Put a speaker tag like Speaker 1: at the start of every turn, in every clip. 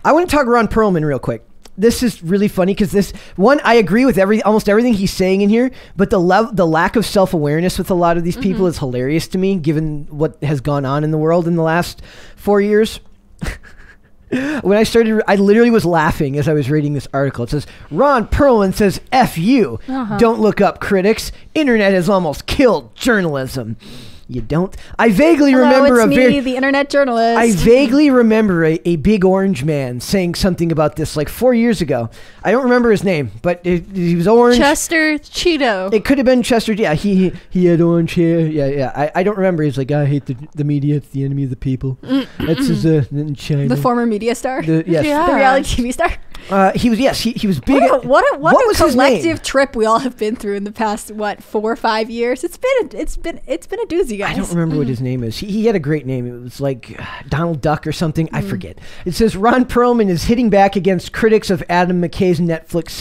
Speaker 1: I want to talk Ron Perlman real quick. This is really funny because I agree with almost everything he's saying in here, but the lack of self-awareness with a lot of these people is hilarious to me, given what has gone on in the world in the last 4 years. When I started, I literally was laughing as I was reading this article. It says, Ron Perlman says, F you. Don't look up critics. Internet has almost killed journalism. You don't. I vaguely remember
Speaker 2: the internet journalist.
Speaker 1: I vaguely remember a big orange man saying something about this like 4 years ago. I don't remember his name, but he was orange.
Speaker 3: Chester Cheeto.
Speaker 1: It could have been Chester. Yeah, he had orange hair. Yeah. I don't remember. He's like, I hate the media. It's the enemy of the people. That's his in China.
Speaker 2: The former media star.
Speaker 1: Yes.
Speaker 2: The reality TV star.
Speaker 1: He was big.
Speaker 2: What
Speaker 1: was
Speaker 2: a
Speaker 1: his
Speaker 2: collective trip we all have been through in the past 4 or 5 years. It's been a doozy, guys.
Speaker 1: I don't remember what his name is. He had a great name. It was like Donald Duck or something. I forget. It says Ron Perlman is hitting back against critics of Adam McKay's Netflix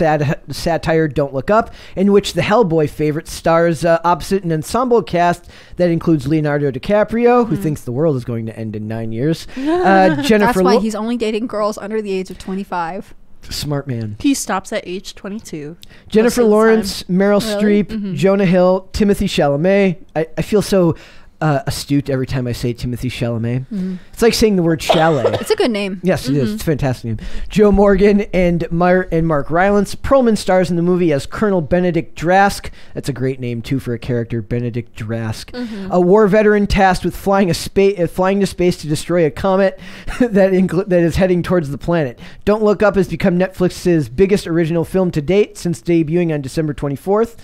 Speaker 1: satire Don't Look Up, in which the Hellboy favorite stars opposite an ensemble cast that includes Leonardo DiCaprio, who thinks the world is going to end in 9 years. Jennifer.
Speaker 2: That's why he's only dating girls under the age of 25.
Speaker 1: Smart man.
Speaker 3: He stops at age 22.
Speaker 1: Jennifer Lawrence, Meryl Streep, Jonah Hill, Timothy Chalamet. I feel so astute every time I say Timothy Chalamet. It's like saying the word chalet.
Speaker 2: It's a good name.
Speaker 1: Yes, it is. It's a fantastic name. Joe Morgan and Mark Rylance. Perlman stars in the movie as Colonel Benedict Drask. That's a great name, too, for a character, Benedict Drask. A war veteran tasked with flying to space to destroy a comet that is heading towards the planet. Don't Look Up has become Netflix's biggest original film to date since debuting on December 24th.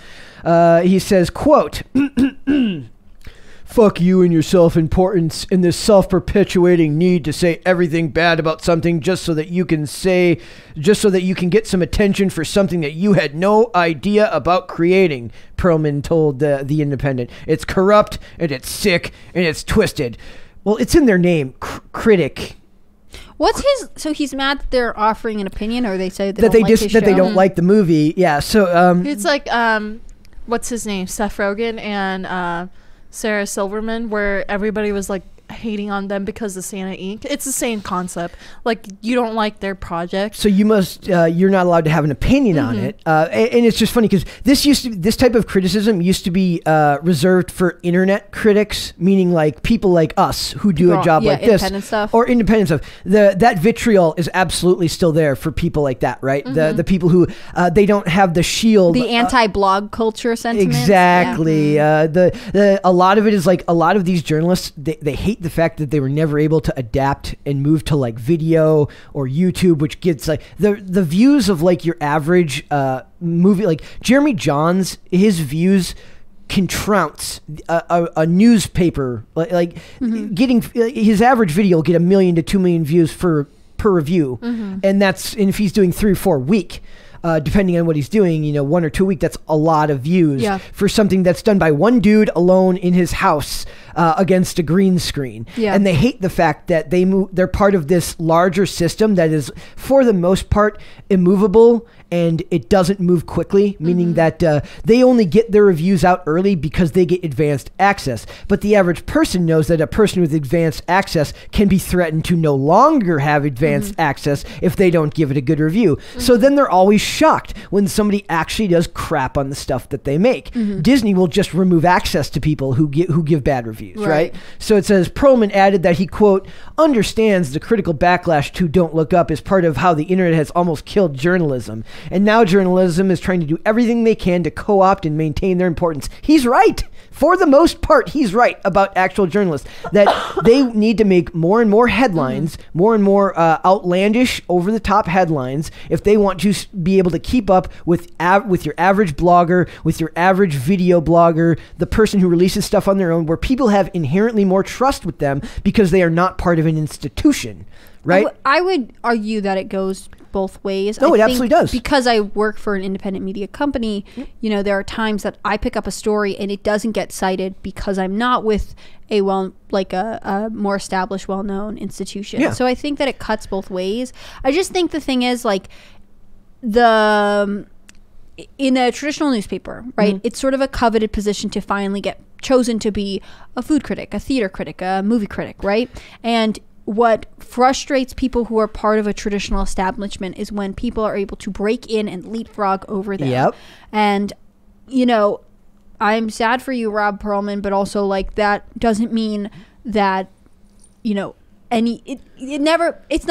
Speaker 1: He says, quote... Fuck you and your self-importance and this self-perpetuating need to say everything bad about something just so that you can get some attention for something that you had no idea about creating, Perlman told the Independent. It's corrupt and it's sick and it's twisted. Well, it's in their name, critic.
Speaker 2: So he's mad that they're offering an opinion, or they say
Speaker 1: that they don't like the movie. Yeah, so
Speaker 3: it's like what's his name? Seth Rogen and Sarah Silverman, where everybody was like hating on them because of Santa Inc. It's the same concept. Like, you don't like their project,
Speaker 1: so you're not allowed to have an opinion on it. And it's just funny because this type of criticism used to be reserved for internet critics, meaning like people like us who do a job like this, or independent stuff. That vitriol is absolutely still there for people like that, right? The people who they don't have the shield,
Speaker 2: the anti-blog culture sentiment.
Speaker 1: Exactly. A lot of it is like a lot of these journalists they hate the fact that they were never able to adapt and move to like video or YouTube, which gets like the views of like your average movie. Like Jeremy Johns, his views can trounce a newspaper. Getting his average video will get 1 million to 2 million views per review, and if he's doing 3 or 4 a week. Depending on what he's doing, 1 or 2 a week, that's a lot of views for something that's done by one dude alone in his house against a green screen. And they hate the fact that they're part of this larger system that is, for the most part, immovable, and it doesn't move quickly, meaning that they only get their reviews out early because they get advanced access. But the average person knows that a person with advanced access can be threatened to no longer have advanced access if they don't give it a good review. So then they're always shocked when somebody actually does crap on the stuff that they make. Disney will just remove access to people who give bad reviews, right? So it says, Perlman added that he, quote, understands the critical backlash to Don't Look Up is part of how the internet has almost killed journalism. And now journalism is trying to do everything they can to co-opt and maintain their importance. He's right. For the most part, he's right about actual journalists, that they need to make more and more headlines, more and more outlandish, over-the-top headlines, if they want to be able to keep up with your average blogger, with your average video blogger, the person who releases stuff on their own, where people have inherently more trust with them because they are not part of an institution, right?
Speaker 2: I would argue that it goes both ways.
Speaker 1: No, it absolutely does.
Speaker 2: Because I work for an independent media company, there are times that I pick up a story and it doesn't get cited because I'm not with a more established, well-known institution. So I think that it cuts both ways. I just think the thing is, like, in a traditional newspaper, right, it's sort of a coveted position to finally get chosen to be a food critic, a theater critic, a movie critic, right? And what frustrates people who are part of a traditional establishment is when people are able to break in and leapfrog over them.
Speaker 1: Yep.
Speaker 2: And, you know, I'm sad for you, Rob Perlman, but also, like, that doesn't mean that, you know, that's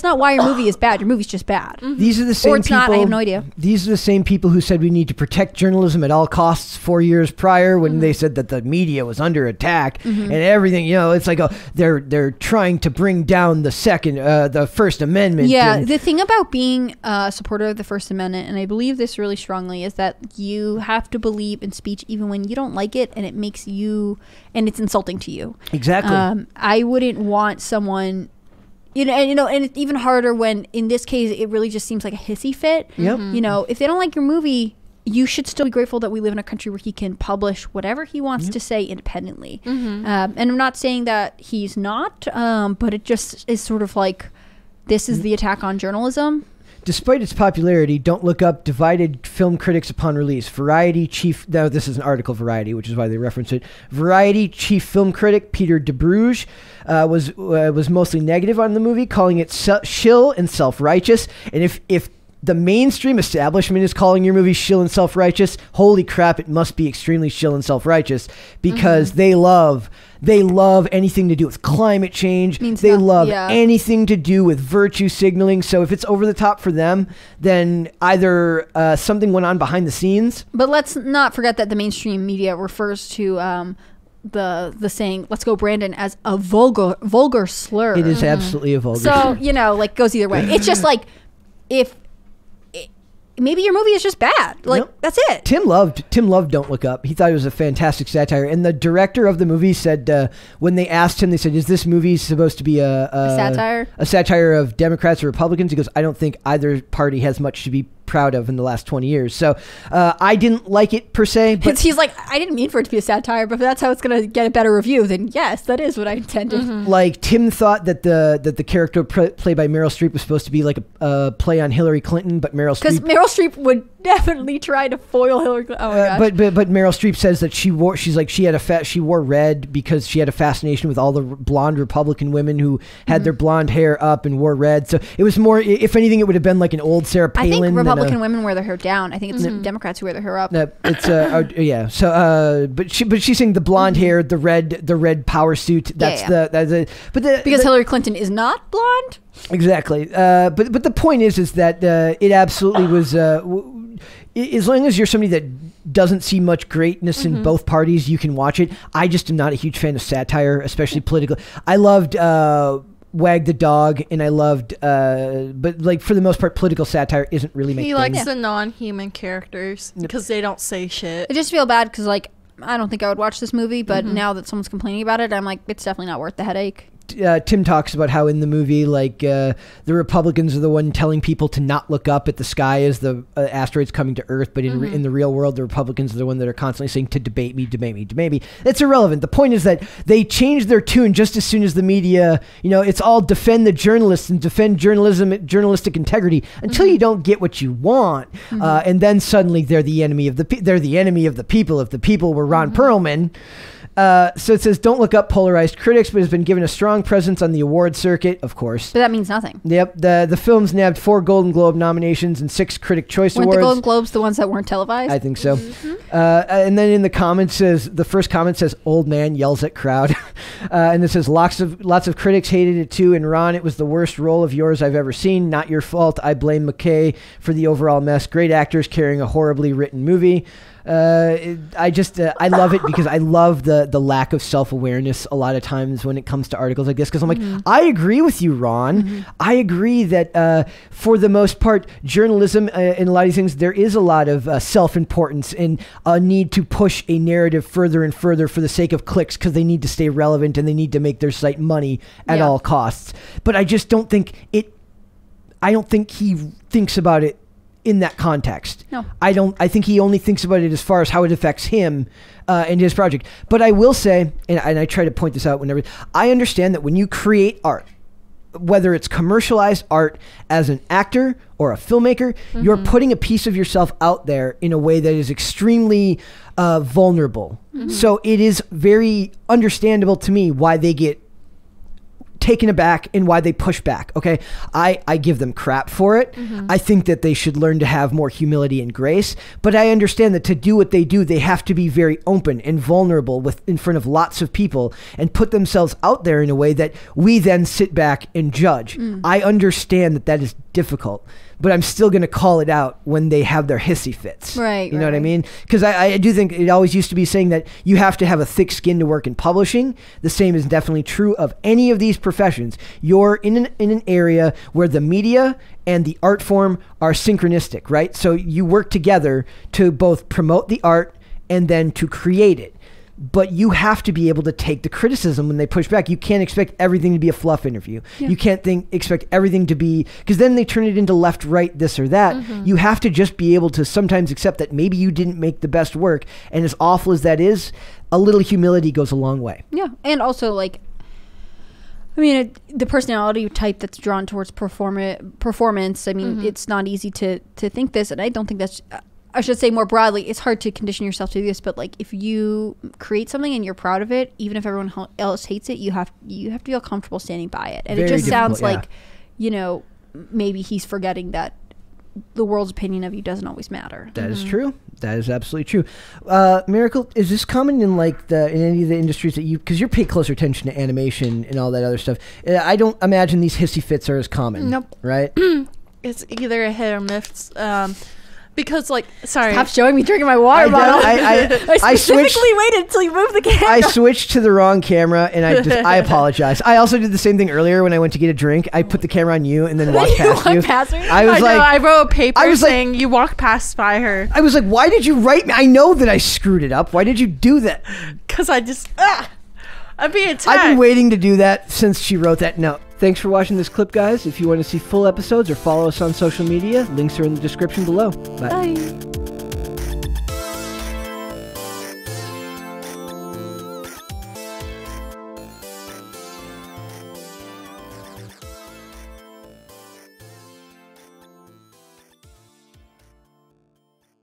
Speaker 2: not why your movie is bad. Your movie's just bad.
Speaker 3: Mm-hmm.
Speaker 1: These are the same
Speaker 2: or it's
Speaker 1: people.
Speaker 2: not, I have no idea.
Speaker 1: These are the same people who said we need to protect journalism at all costs 4 years prior when they said that the media was under attack and everything. You know, it's like they're trying to bring down the First Amendment.
Speaker 2: Yeah, the thing about being a supporter of the First Amendment, and I believe this really strongly, is that you have to believe in speech even when you don't like it and it makes you, and it's insulting to you.
Speaker 1: Exactly.
Speaker 2: I wouldn't want someone, and it's even harder when, in this case, it really just seems like a hissy fit.
Speaker 1: Yep.
Speaker 2: You know, if they don't like your movie, you should still be grateful that we live in a country where he can publish whatever he wants to say independently. And I'm not saying that he's not, but it just is sort of like, this is the attack on journalism.
Speaker 1: Despite its popularity, Don't Look Up divided film critics upon release. This is an article, Variety, which is why they reference it. Variety chief film critic Peter DeBruge was mostly negative on the movie, calling it shill and self-righteous. And if the mainstream establishment is calling your movie shill and self-righteous, holy crap, it must be extremely shill and self-righteous, because they love anything to do with climate change. They love anything to do with virtue signaling. So if it's over the top for them, then either something went on behind the scenes.
Speaker 2: But let's not forget that the mainstream media refers to the saying "Let's go, Brandon" as a vulgar slur.
Speaker 1: It is absolutely a vulgar
Speaker 2: slur.
Speaker 1: slur.
Speaker 2: So, you know, like, goes either way. It's just like, maybe your movie is just bad. Like, that's it.
Speaker 1: Tim loved Don't Look Up. He thought it was a fantastic satire. And the director of the movie said, when they asked him, they said, is this movie supposed to be a
Speaker 2: satire?
Speaker 1: A satire of Democrats or Republicans? He goes, I don't think either party has much to be proud of in the last 20 years. So I didn't like it per se. But
Speaker 2: he's like, I didn't mean for it to be a satire, but if that's how it's going to get a better review, then yes, that is what I intended.
Speaker 1: Like, Tim thought that the character played by Meryl Streep was supposed to be like a play on Hillary Clinton, but Meryl Streep...
Speaker 2: Because Meryl Streep would definitely try to foil Hillary Clinton. Oh my gosh.
Speaker 1: But Meryl Streep says that she wore red because she had a fascination with all the blonde Republican women who had their blonde hair up and wore red. So it was more, if anything, it would have been like an old Sarah Palin.
Speaker 2: I think Republican women wear their hair down. I think it's Democrats who wear their hair up.
Speaker 1: It's yeah. So but she's saying the blonde hair, the red power suit. That's
Speaker 2: because Hillary Clinton is not blonde.
Speaker 1: Exactly. But the point is that it absolutely was. As long as you're somebody that doesn't see much greatness in both parties, you can watch it. I just am not a huge fan of satire, especially political. I loved Wag the Dog, and I loved, but like for the most part, political satire isn't really making.
Speaker 3: He likes the non-human characters because they don't say shit.
Speaker 2: I just feel bad because, like, I don't think I would watch this movie, but now that someone's complaining about it, I'm like, it's definitely not worth the headache.
Speaker 1: Tim talks about how in the movie, like, the Republicans are the one telling people to not look up at the sky as the asteroids coming to Earth, but in the real world, the Republicans are the one that are constantly saying to debate me. That's irrelevant. The point is that they change their tune just as soon as the media, it's all defend the journalists and defend journalistic integrity until you don't get what you want, and then suddenly they're the enemy of the people. If the people were Ron Perlman. So it says, Don't Look Up polarized critics, but has been given a strong presence on the award circuit, of course.
Speaker 2: But that means nothing.
Speaker 1: Yep. The film's nabbed 4 Golden Globe nominations and 6 Critic Choice Awards.
Speaker 2: Weren't the Golden Globes the ones that weren't televised?
Speaker 1: I think so. And then in the comments the first comment says, old man yells at crowd. And it says, lots of critics hated it too. And Ron, it was the worst role of yours I've ever seen. Not your fault. I blame McKay for the overall mess. Great actors carrying a horribly written movie. I love it because I love the lack of self-awareness a lot of times when it comes to articles like this, because I'm like, I agree with you, Ron. I agree that for the most part, journalism in a lot of these things, there is a lot of self-importance and a need to push a narrative further and further for the sake of clicks because they need to stay relevant and they need to make their site money at all costs. But I just don't think he thinks about it in that context. No. I think he only thinks about it as far as how it affects him and his project. But I will say, and I try to point this out whenever, I understand that when you create art, whether it's commercialized art as an actor or a filmmaker, you're putting a piece of yourself out there in a way that is extremely vulnerable. So it is very understandable to me why they get taken aback and why they push back. Okay. I give them crap for it. I think that they should learn to have more humility and grace, but I understand that to do what they do, they have to be very open and vulnerable in front of lots of people and put themselves out there in a way that we then sit back and judge. I understand that is difficult, but I'm still going to call it out when they have their hissy fits.
Speaker 2: Right.
Speaker 1: You know what I mean? Because I do think it always used to be saying that you have to have a thick skin to work in publishing. The same is definitely true of any of these professions. You're in an area where the media and the art form are synchronistic, right? So you work together to both promote the art and then to create it. But you have to be able to take the criticism when they push back. You can't expect everything to be a fluff interview. Yeah. You can't expect everything to be, because then they turn it into left, right, this or that. You have to just be able to sometimes accept that maybe you didn't make the best work. And as awful as that is, a little humility goes a long way.
Speaker 2: Yeah. And also, like, I mean, the personality type that's drawn towards performance, I mean, it's not easy to think this. And I don't think that's... I should say more broadly, it's hard to condition yourself to do this, but like if you create something and you're proud of it, even if everyone else hates it, you have to feel comfortable standing by it. And
Speaker 1: Very
Speaker 2: it just sounds
Speaker 1: yeah.
Speaker 2: like, you know, maybe he's forgetting that the world's opinion of you doesn't always matter.
Speaker 1: That is true. That is absolutely true. Miracle, is this common in like in any of the industries that because you're paying closer attention to animation and all that other stuff? I don't imagine these hissy fits are as common.
Speaker 3: Nope.
Speaker 1: Right?
Speaker 3: It's either a hit or miss. Because, like, sorry.
Speaker 2: Stop showing me drinking my water bottle.
Speaker 1: I
Speaker 2: specifically waited until you moved the camera.
Speaker 1: I switched to the wrong camera, and I apologize. I also did the same thing earlier when I went to get a drink. I put the camera on you and then walked past you.
Speaker 3: I wrote a paper saying you walked past by her.
Speaker 1: I was like, why did you write me? I know that I screwed it up. Why did you do that?
Speaker 3: Because I just... I'm being attacked.
Speaker 1: I've been waiting to do that since she wrote that note. Thanks for watching this clip, guys. If you want to see full episodes or follow us on social media, links are in the description below. Bye.
Speaker 2: Bye.